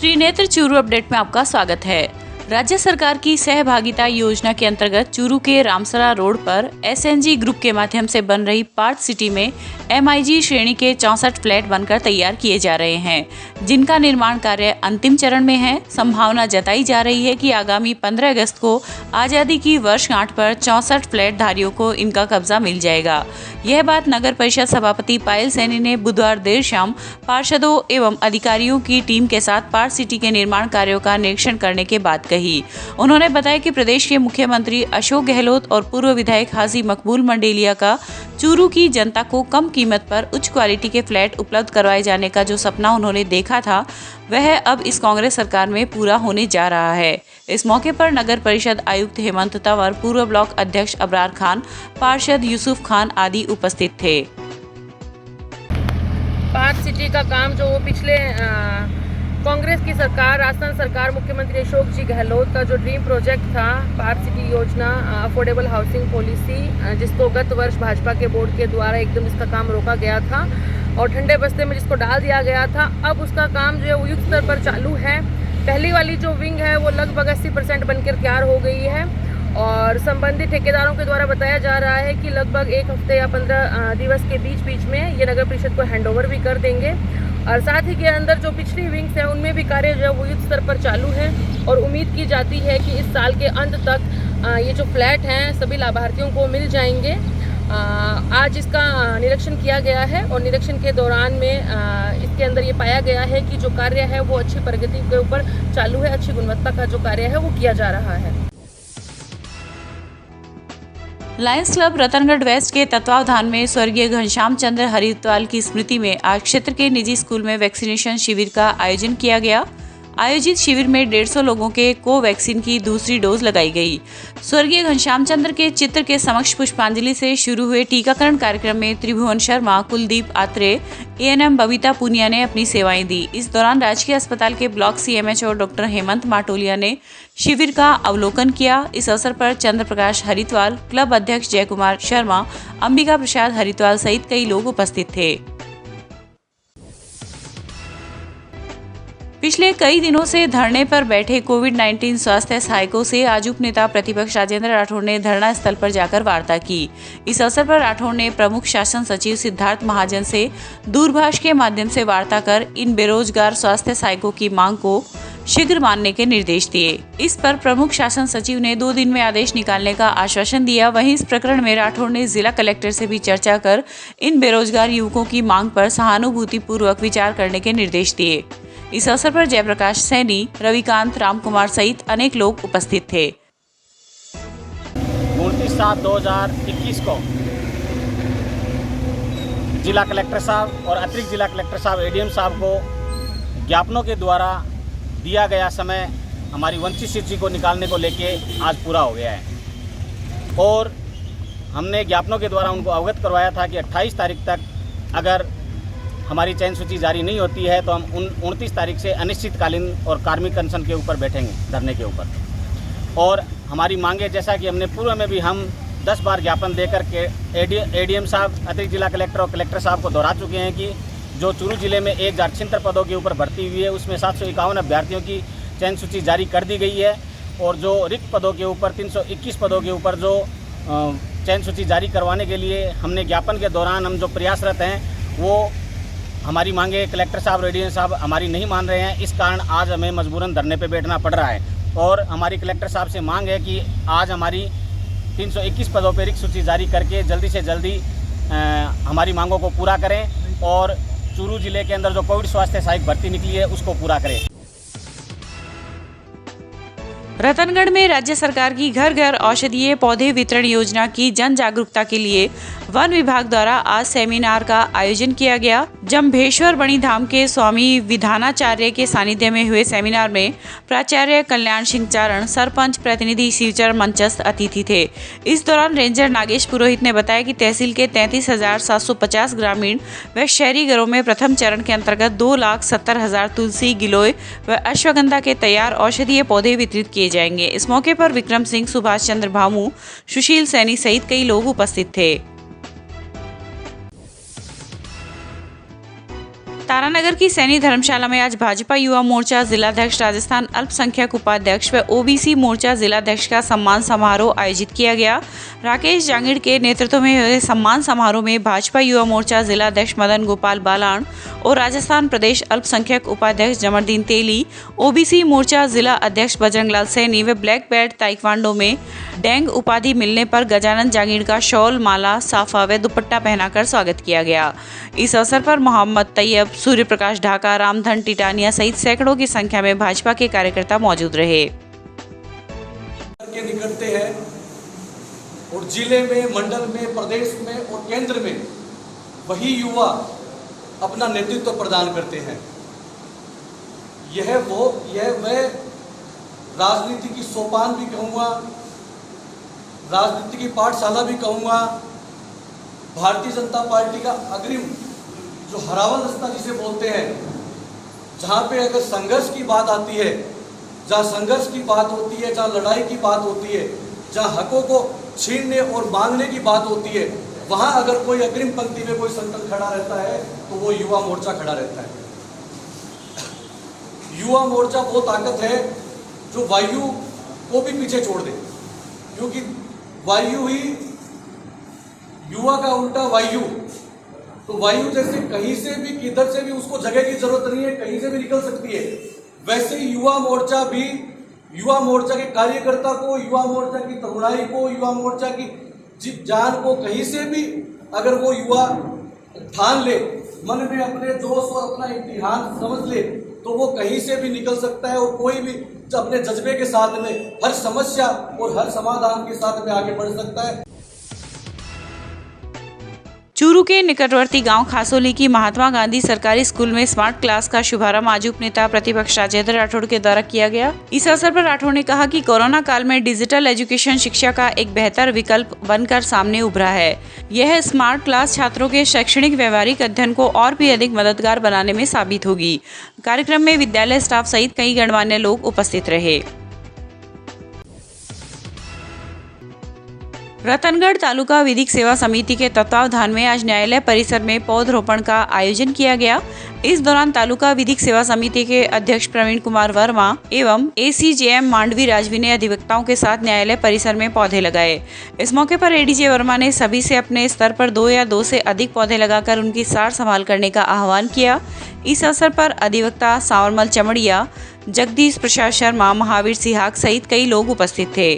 Trinetra Churu update में आपका स्वागत है। राज्य सरकार की सहभागिता योजना के अंतर्गत चूरू के रामसरा रोड पर एसएनजी ग्रुप के माध्यम से बन रही पार्क सिटी में एमआईजी श्रेणी के 64 फ्लैट बनकर तैयार किए जा रहे हैं, जिनका निर्माण कार्य अंतिम चरण में है। संभावना जताई जा रही है कि आगामी 15 अगस्त को आजादी की वर्षगांठ पर 64 फ्लैट धारियों को इनका कब्जा मिल जाएगा। यह बात नगर परिषद सभापति पायल सैनी ने बुधवार देर शाम पार्षदों एवं अधिकारियों की टीम के साथ पार्क सिटी के निर्माण कार्यों का निरीक्षण करने के बाद कही। उन्होंने बताया कि प्रदेश के मुख्यमंत्री अशोक गहलोत और पूर्व विधायक हाजी मकबूल मंडेलिया का चूरू की जनता को कम कीमत पर उच्च क्वालिटी के फ्लैट उपलब्ध करवाए जाने का जो सपना उन्होंने देखा था, वह अब इस कांग्रेस सरकार में पूरा होने जा रहा है। इस मौके पर नगर परिषद आयुक्त हेमंत तंवर, पूर्व ब्लॉक अध्यक्ष अबरार खान, पार्षद यूसुफ खान आदि उपस्थित थे। पार्क सिटी का काम जो पिछले कांग्रेस की सरकार, राजस्थान सरकार, मुख्यमंत्री अशोक जी गहलोत का जो ड्रीम प्रोजेक्ट था, पार्क सिटी योजना, अफोर्डेबल हाउसिंग पॉलिसी, जिसको गत वर्ष भाजपा के बोर्ड के द्वारा एकदम इसका काम रोका गया था और ठंडे बस्ते में जिसको डाल दिया गया था, अब उसका काम जो है वो युद्ध स्तर पर चालू है। पहली वाली जो विंग है वो लगभग 80% बनकर तैयार हो गई है और संबंधित ठेकेदारों के द्वारा बताया जा रहा है कि लगभग एक हफ्ते या 15 दिवस के बीच में ये नगर परिषद को हैंडओवर भी कर देंगे। और साथ ही के अंदर जो पिछली विंग्स हैं उनमें भी कार्य जो है वो युद्ध स्तर पर चालू है और उम्मीद की जाती है कि इस साल के अंत तक ये जो फ्लैट हैं सभी लाभार्थियों को मिल जाएंगे। आज इसका निरीक्षण किया गया है और निरीक्षण के दौरान में इसके अंदर ये पाया गया है कि जो कार्य है वो अच्छी प्रगति के ऊपर चालू है, अच्छी गुणवत्ता का जो कार्य है वो किया जा रहा है। लायंस क्लब रतनगढ़ वेस्ट के तत्वावधान में स्वर्गीय घनश्याम चंद्र हरिद्वाल की स्मृति में आज क्षेत्र के निजी स्कूल में वैक्सीनेशन शिविर का आयोजन किया गया। आयोजित शिविर में 150 लोगों के कोवैक्सीन की दूसरी डोज लगाई गई। स्वर्गीय घनश्याम चंद्र के चित्र के समक्ष पुष्पांजलि से शुरू हुए टीकाकरण कार्यक्रम में त्रिभुवन शर्मा, कुलदीप आत्रे, एएनएम बबीता पुनिया ने अपनी सेवाएं दी। इस दौरान राजकीय अस्पताल के block CMHO doctor Hemant Matolia ने शिविर का अवलोकन किया। इस अवसर पर चंद्र प्रकाश हरिद्वाल, क्लब अध्यक्ष जय कुमार शर्मा, अंबिका प्रसाद हरिद्वाल सहित कई लोग उपस्थित थे। पिछले कई दिनों से धरने पर बैठे कोविड-19 स्वास्थ्य सहायकों से आज उपनेता प्रतिपक्ष राजेंद्र राठौड़ ने धरना स्थल पर जाकर वार्ता की। इस अवसर पर राठौड़ ने प्रमुख शासन सचिव सिद्धार्थ महाजन से दूरभाष के माध्यम से वार्ता कर इन बेरोजगार स्वास्थ्य सहायकों की मांग को शीघ्र मानने के निर्देश दिए। इस पर प्रमुख शासन सचिव ने 2 दिन में आदेश निकालने का आश्वासन दिया। वहीं इस प्रकरण में राठौड़ ने जिला कलेक्टर से भी चर्चा कर इन बेरोजगार युवकों की मांग पर सहानुभूतिपूर्वक विचार करने के निर्देश दिए। इस अवसर पर जयप्रकाश सैनी, रविकांत, रामकुमार सहित अनेक लोग उपस्थित थे। 29/7/2021 को जिला कलेक्टर साहब और अतिरिक्त जिला कलेक्टर साहब, एडीएम साहब को ज्ञापनों के द्वारा दिया गया समय हमारी वंचित सूची को निकालने को लेके आज पूरा हो गया है और हमने ज्ञापनों के द्वारा उनको अवगत करवाया था कि 28 तारीख तक अगर हमारी चयन सूची जारी नहीं होती है तो हम 29 तारीख से अनिश्चितकालीन और कार्मिक अनशन के ऊपर बैठेंगे, धरने के ऊपर। और हमारी मांगे, जैसा कि हमने पूर्व में भी हम 10 बार ज्ञापन देकर के एडीएम साहब, अतिरिक्त जिला कलेक्टर और कलेक्टर साहब को दोहरा चुके हैं कि जो चूरू जिले में 1076 पदों के ऊपर भर्ती हुई है उसमें 751 अभ्यर्थियों की चयन सूची जारी कर दी गई है और जो रिक्त पदों के ऊपर 321 पदों के ऊपर जो चयन सूची जारी करवाने के लिए हमने ज्ञापन के दौरान हम जो प्रयासरत हैं वो हमारी मांगे कलेक्टर साहब, एडीएम साहब हमारी नहीं मान रहे हैं। इस कारण आज हमें मजबूरन धरने पे बैठना पड़ रहा है और हमारी कलेक्टर साहब से मांग है कि आज हमारी 321 पदों पर रिक्त सूची जारी करके जल्दी से जल्दी हमारी मांगों को पूरा करें और चूरू जिले के अंदर जो कोविड स्वास्थ्य सहायक भर्ती निकली है उसको पूरा करें। रतनगढ़ में राज्य सरकार की घर घर औषधीय पौधे वितरण योजना की जन जागरूकता के लिए वन विभाग द्वारा आज सेमिनार का आयोजन किया गया। जम्भेश्वर बणी धाम के स्वामी विधानाचार्य के सानिध्य में हुए सेमिनार में प्राचार्य कल्याण सिंह चारण, सरपंच प्रतिनिधि शिवचरण मंचस्थ अतिथि थे। इस दौरान रेंजर नागेश पुरोहित ने बताया कि तहसील के 33,750 ग्रामीण व शहरी घरों में प्रथम चरण के अंतर्गत 2,70,000 तुलसी, गिलोय व अश्वगंधा के तैयार औषधीय पौधे वितरित किए जाएंगे। इस मौके पर विक्रम सिंह, सुभाष चंद्र भामू, सुशील सैनी सहित कई लोग उपस्थित थे। तारानगर की सैनी धर्मशाला में आज भाजपा युवा मोर्चा जिलाध्यक्ष, राजस्थान अल्पसंख्यक उपाध्यक्ष व ओबीसी मोर्चा जिलाध्यक्ष का सम्मान समारोह आयोजित किया गया। राकेश जांगिड़ के नेतृत्व में हुए सम्मान समारोह में भाजपा युवा मोर्चा जिलाध्यक्ष मदन गोपाल बालाण और राजस्थान प्रदेश अल्पसंख्यक उपाध्यक्ष जमरदीन तेली, ओबीसी मोर्चा जिला अध्यक्ष बजरंगलाल सैनी व ब्लैक बेल्ट ताइक्वांडो में डेंग उपाधि मिलने पर गजानन जांगिड़ का शॉल, माला, साफा व दुपट्टा पहनाकर स्वागत किया गया। इस अवसर पर मोहम्मद तैयब, सूर्य प्रकाश ढाका, रामधन टिटानिया सहित सैकड़ों की संख्या में भाजपा के कार्यकर्ता मौजूद रहे। के निकलते हैं और जिले में, मंडल में, प्रदेश में और केंद्र में वही युवा अपना नेतृत्व प्रदान करते हैं। यह मैं राजनीति की सोपान भी कहूँगा, राजनीति की पाठशाला भी कहूँगा। भारतीय जनता पार्टी का अग्रिम जो हरावा दस्ता जिसे बोलते हैं, जहाँ पे अगर संघर्ष की बात आती है, जहाँ संघर्ष की बात होती है, जहाँ लड़ाई की बात होती है, जहाँ हकों को छीनने और मांगने की बात होती है, वहाँ अगर कोई अग्रिम पंक्ति में कोई संगठन खड़ा रहता है तो वो युवा मोर्चा खड़ा रहता है। युवा मोर्चा वो ताकत है जो वायु को भी पीछे छोड़ दे, क्योंकि वायु ही, युवा का उल्टा वायु। तो वायु जैसे कहीं से भी, किधर से भी उसको जगह की जरूरत नहीं है, कहीं से भी निकल सकती है, वैसे ही युवा मोर्चा भी, युवा मोर्चा के कार्यकर्ता को, युवा मोर्चा की तरुणाई को, युवा मोर्चा की जान को कहीं से भी अगर वो युवा ठान ले, मन में अपने जोश और अपना इम्तिहान समझ ले, तो वो कहीं से भी निकल सकता है और कोई भी अपने जज्बे के साथ में हर समस्या और हर समाधान के साथ में आगे बढ़ सकता है। चूरू के निकटवर्ती गांव खासोली की महात्मा गांधी सरकारी स्कूल में स्मार्ट क्लास का शुभारंभ आज उपनेता प्रतिपक्ष राजेंद्र राठौड़ के द्वारा किया गया। इस अवसर पर राठौड़ ने कहा कि कोरोना काल में डिजिटल एजुकेशन शिक्षा का एक बेहतर विकल्प बनकर सामने उभरा है। यह स्मार्ट क्लास छात्रों के शैक्षणिक व्यवहारिक अध्ययन को और भी अधिक मददगार बनाने में साबित होगी। कार्यक्रम में विद्यालय स्टाफ सहित कई गणमान्य लोग उपस्थित रहे। रतनगढ़ तालुका विधिक सेवा समिति के तत्वावधान में आज न्यायालय परिसर में पौधरोपण का आयोजन किया गया। इस दौरान तालुका विधिक सेवा समिति के अध्यक्ष प्रवीण कुमार वर्मा एवं एसीजेएम मांडवी राजवी ने अधिवक्ताओं के साथ न्यायालय परिसर में पौधे लगाए। इस मौके पर एडीजे वर्मा ने सभी से अपने स्तर पर 2 या 2 से अधिक पौधे लगाकर उनकी सार संभाल करने का आह्वान किया। इस अवसर पर अधिवक्ता सांवरमल चमड़िया, जगदीश प्रसाद शर्मा, महावीर सिहाग सहित कई लोग उपस्थित थे।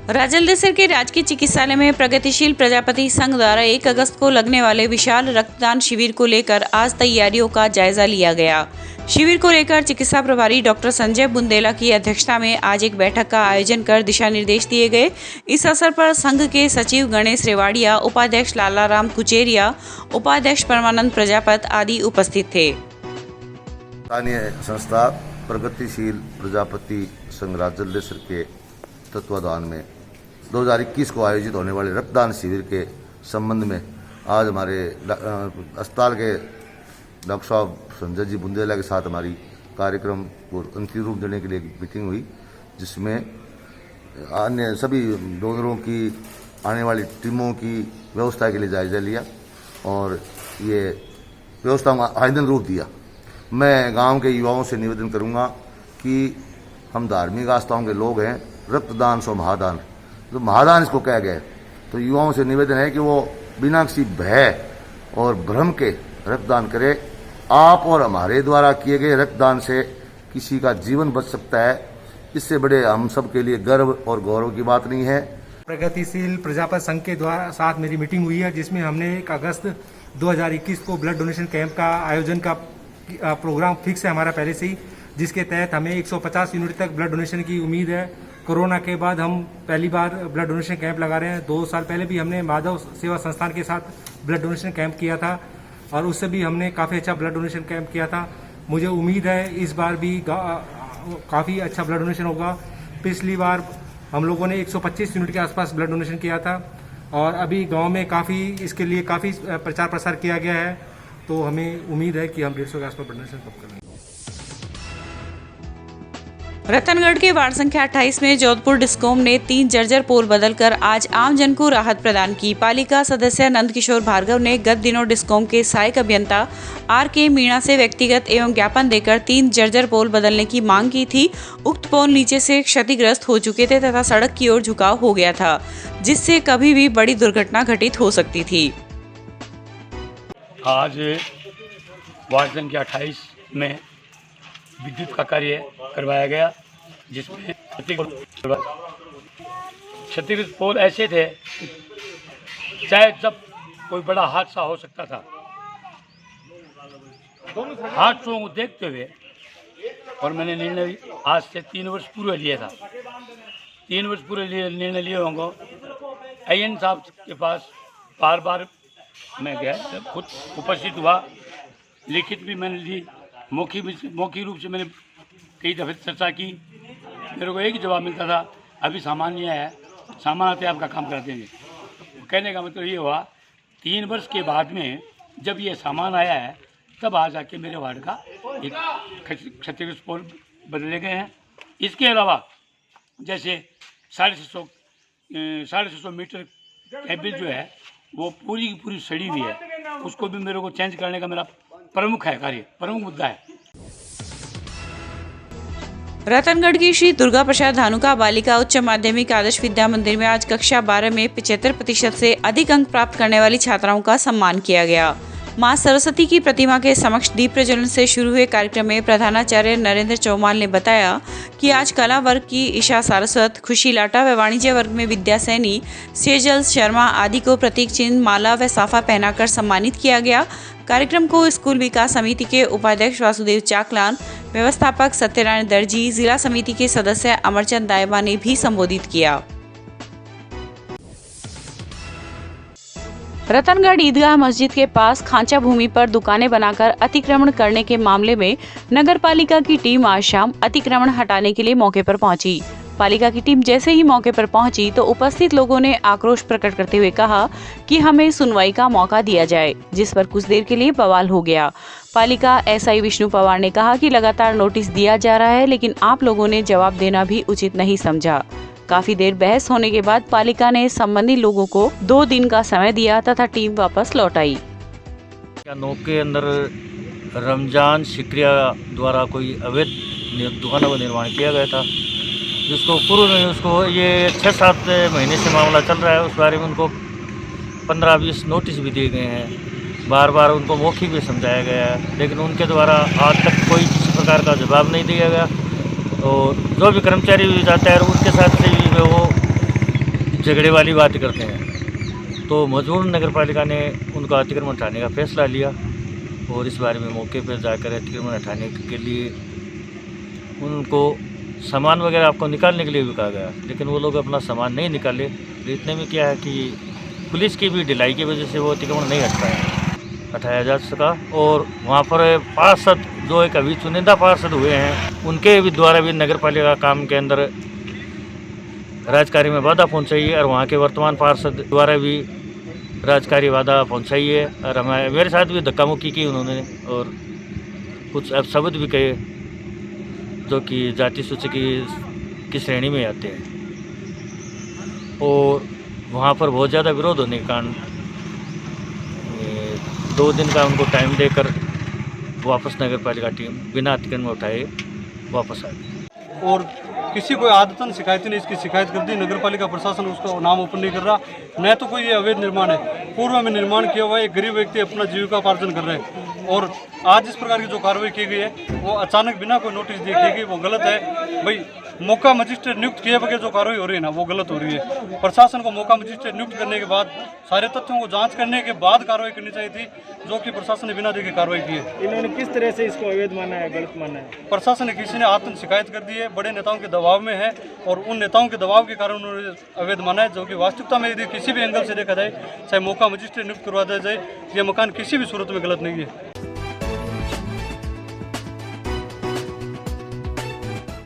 राजलदेसर के राजकीय चिकित्सालय में प्रगतिशील प्रजापति संघ द्वारा 1 अगस्त को लगने वाले विशाल रक्तदान शिविर को लेकर आज तैयारियों का जायजा लिया गया। शिविर को लेकर चिकित्सा प्रभारी डॉक्टर संजय बुंदेला की अध्यक्षता में आज एक बैठक का आयोजन कर दिशा निर्देश दिए गए। इस अवसर पर संघ के सचिव गणेश रेवाड़िया, उपाध्यक्ष लालाराम कुचेरिया, उपाध्यक्ष परमानंद प्रजापत आदि उपस्थित थे। स्थानीय संस्था प्रगतिशील प्रजापति संघ राजलदेसर के तत्वाधान में 2021 को आयोजित होने वाले रक्तदान शिविर के संबंध में आज हमारे अस्पताल के डॉक्टर साहब संजय जी बुंदेला के साथ हमारी कार्यक्रम को अंतिम रूप देने के लिए मीटिंग हुई, जिसमें अन्य सभी डोनरों की आने वाली टीमों की व्यवस्था के लिए जायजा लिया और ये व्यवस्था में आवेदन रूप दिया। मैं गांव के युवाओं से निवेदन करूंगा कि हम धार्मिक आस्थाओं के लोग हैं, रक्तदान सो महादान, तो महादान इसको कहा गया है, तो युवाओं से निवेदन है कि वो बिना किसी भय और भ्रम के रक्तदान करें। आप और हमारे द्वारा किए गए रक्तदान से किसी का जीवन बच सकता है, इससे बड़े हम सब के लिए गर्व और गौरव की बात नहीं है। प्रगतिशील प्रजापति संघ के द्वारा साथ मेरी मीटिंग हुई है, जिसमें हमने 1 अगस्त 2021 को ब्लड डोनेशन कैंप का आयोजन का प्रोग्राम फिक्स है हमारा पहले से ही, जिसके तहत हमें 150 यूनिट तक ब्लड डोनेशन की उम्मीद है। कोरोना के बाद हम पहली बार ब्लड डोनेशन कैंप लगा रहे हैं। 2 साल पहले भी हमने माधव सेवा संस्थान के साथ ब्लड डोनेशन कैंप किया था और उससे भी हमने काफ़ी अच्छा ब्लड डोनेशन कैंप किया था। मुझे उम्मीद है इस बार भी काफ़ी अच्छा ब्लड डोनेशन होगा। पिछली बार हम लोगों ने 125 यूनिट के आसपास ब्लड डोनेशन किया था और अभी गांव में काफ़ी इसके लिए काफ़ी प्रचार प्रसार किया गया है, तो हमें उम्मीद है कि हम 150 के आसपास ब्लड डोनेशन कब करेंगे। रतनगढ़ के वार्ड संख्या 28 में जोधपुर डिस्कॉम ने 3 जर्जर पोल बदलकर आज आम जन को राहत प्रदान की। पालिका सदस्य नंद किशोर भार्गव ने गत दिनों डिस्कॉम के सहायक अभियंता RK मीणा से व्यक्तिगत एवं ज्ञापन देकर 3 जर्जर पोल बदलने की मांग की थी। उक्त पोल नीचे से क्षतिग्रस्त हो चुके थे तथा सड़क की ओर झुकाव हो गया था, जिससे कभी भी बड़ी दुर्घटना घटित हो सकती थी। आज वार्ड संख्या 28 में विद्युत का कार्य करवाया गया, जिसमें क्षतिग्रस्त पोल ऐसे थे चाहे जब कोई बड़ा हादसा हो सकता था, हादसों को देखते हुए और मैंने निर्णय आज से 3 वर्ष पूर्व लिया था। 3 वर्ष पूर्व निर्णय लिए होंगे। AN साहब के पास बार बार मैं गया, खुद उपस्थित हुआ, लिखित भी मैंने ली, मौखिक रूप से मैंने कई दफ़े चर्चा की। मेरे को एक ही जवाब मिलता था, अभी सामान नहीं आया है, सामान आते आपका काम कर देंगे। कहने का मतलब ये हुआ 3 वर्ष के बाद में जब ये सामान आया है तब आ जाके मेरे वार्ड का एक क्षतिग्रस्त पोल बदले गए हैं। इसके अलावा जैसे 650 मीटर केबल जो है वो पूरी की पूरी सड़ी हुई है, उसको भी मेरे को चेंज करने का मेरा प्रमुख मुद्दा है। रतनगढ़ की श्री दुर्गा प्रसाद धानुका बालिका उच्च माध्यमिक आदर्श विद्या मंदिर में आज कक्षा 12 में 75% से अधिक अंक प्राप्त करने वाली छात्राओं का सम्मान किया गया। मां सरस्वती की प्रतिमा के समक्ष दीप प्रज्वलन से शुरू हुए कार्यक्रम में प्रधानाचार्य नरेंद्र चौमाल ने बताया कि आज कला वर्ग की ईशा सारस्वत, खुशी लाटा व वाणिज्य वर्ग में विद्या सैनी, सेजल शर्मा आदि को प्रतीक चिन्ह, माला व साफा पहनाकर सम्मानित किया गया। कार्यक्रम को स्कूल विकास समिति के उपाध्यक्ष वासुदेव चाकलान, व्यवस्थापक सत्यनारायण दर्जी, जिला समिति के सदस्य अमरचंद दायबा ने भी संबोधित किया। रतनगढ़ ईदगाह मस्जिद के पास खांचा भूमि पर दुकानें बनाकर अतिक्रमण करने के मामले में नगर पालिका की टीम आज शाम अतिक्रमण हटाने के लिए मौके पर पहुंची। पालिका की टीम जैसे ही मौके पर पहुंची तो उपस्थित लोगों ने आक्रोश प्रकट करते हुए कहा कि हमें सुनवाई का मौका दिया जाए, जिस पर कुछ देर के लिए बवाल हो गया। पालिका SI विष्णु पवार ने कहा कि लगातार नोटिस दिया जा रहा है, लेकिन आप लोगों ने जवाब देना भी उचित नहीं समझा। काफी देर बहस होने के बाद पालिका ने संबंधित लोगों को 2 दिन का समय दिया तथा टीम वापस लौट आई। 9 के अंदर रमजान शिक्रिया द्वारा कोई अवैध दुकानों का निर्माण किया गया था, जिसको पूर्व में उसको ये 6-7 महीने से मामला चल रहा है। उस बारे में उनको 15-20 नोटिस भी दिए गए हैं, बार बार उनको मौखिक भी समझाया गया है, लेकिन उनके द्वारा आज तक कोई किसी प्रकार का जवाब नहीं दिया गया। तो जो भी कर्मचारी भी जाता है उनके साथ से भी वो झगड़े वाली बात करते हैं। तो मजबूरन नगर पालिका ने उनका अतिक्रमण हटाने का फैसला लिया और इस बारे में मौके पर जाकर अतिक्रमण हटाने के लिए उनको सामान वगैरह आपको निकालने के लिए भी कहा गया, लेकिन वो लोग अपना सामान नहीं निकाले। तो इतने में क्या है कि पुलिस की भी ढिलाई की वजह से वो अतिक्रमण नहीं हटाया जा सका। और वहाँ पर पार्षद जो एक अभी चुनिंदा पार्षद हुए हैं, उनके भी द्वारा भी नगर पालिका काम के अंदर राजकार्य में बाधा पहुँचाई है और वहाँ के वर्तमान पार्षद द्वारा भी राजकार्य बाधा पहुँचाई है और मेरे साथ भी धक्का मुक्की की उन्होंने और कुछ शब्द भी कहे जो कि जाति सूची की श्रेणी में आते हैं। और वहाँ पर बहुत ज़्यादा विरोध होने के कारण 2 दिन का उनको टाइम देकर वापस नगर पालिका टीम बिना अतिक्रमण में उठाए वापस आ गई। और किसी को आदतन शिकायत नहीं, इसकी शिकायत कर दी, नगर पालिका प्रशासन उसका नाम ओपन नहीं कर रहा। न तो कोई ये अवैध निर्माण है, पूर्व में निर्माण किया हुआ है, एक गरीब व्यक्ति अपना जीविकोपार्जन कर रहे हैं। और आज इस प्रकार की जो कार्रवाई की गई है वो अचानक बिना कोई नोटिस दिए की गई, वो गलत है। भाई मौका मजिस्ट्रेट नियुक्त किए बगैर जो कार्रवाई हो रही है ना, वो गलत हो रही है। प्रशासन को मौका मजिस्ट्रेट नियुक्त करने के बाद सारे तथ्यों को जांच करने के बाद कार्रवाई करनी चाहिए थी, जो कि प्रशासन ने बिना देखे कार्रवाई की है। इन्होंने किस तरह से इसको अवैध माना है, गलत माना है? प्रशासन ने किसी ने आत्म शिकायत कर दी है, बड़े नेताओं के दबाव में है और उन नेताओं के दबाव के कारण उन्होंने अवैध माना है, जो कि वास्तविकता में यदि किसी भी एंगल से देखा जाए, चाहे मौका मजिस्ट्रेट नियुक्त करवा दिया जाए, ये मकान किसी भी सूरत में गलत नहीं है।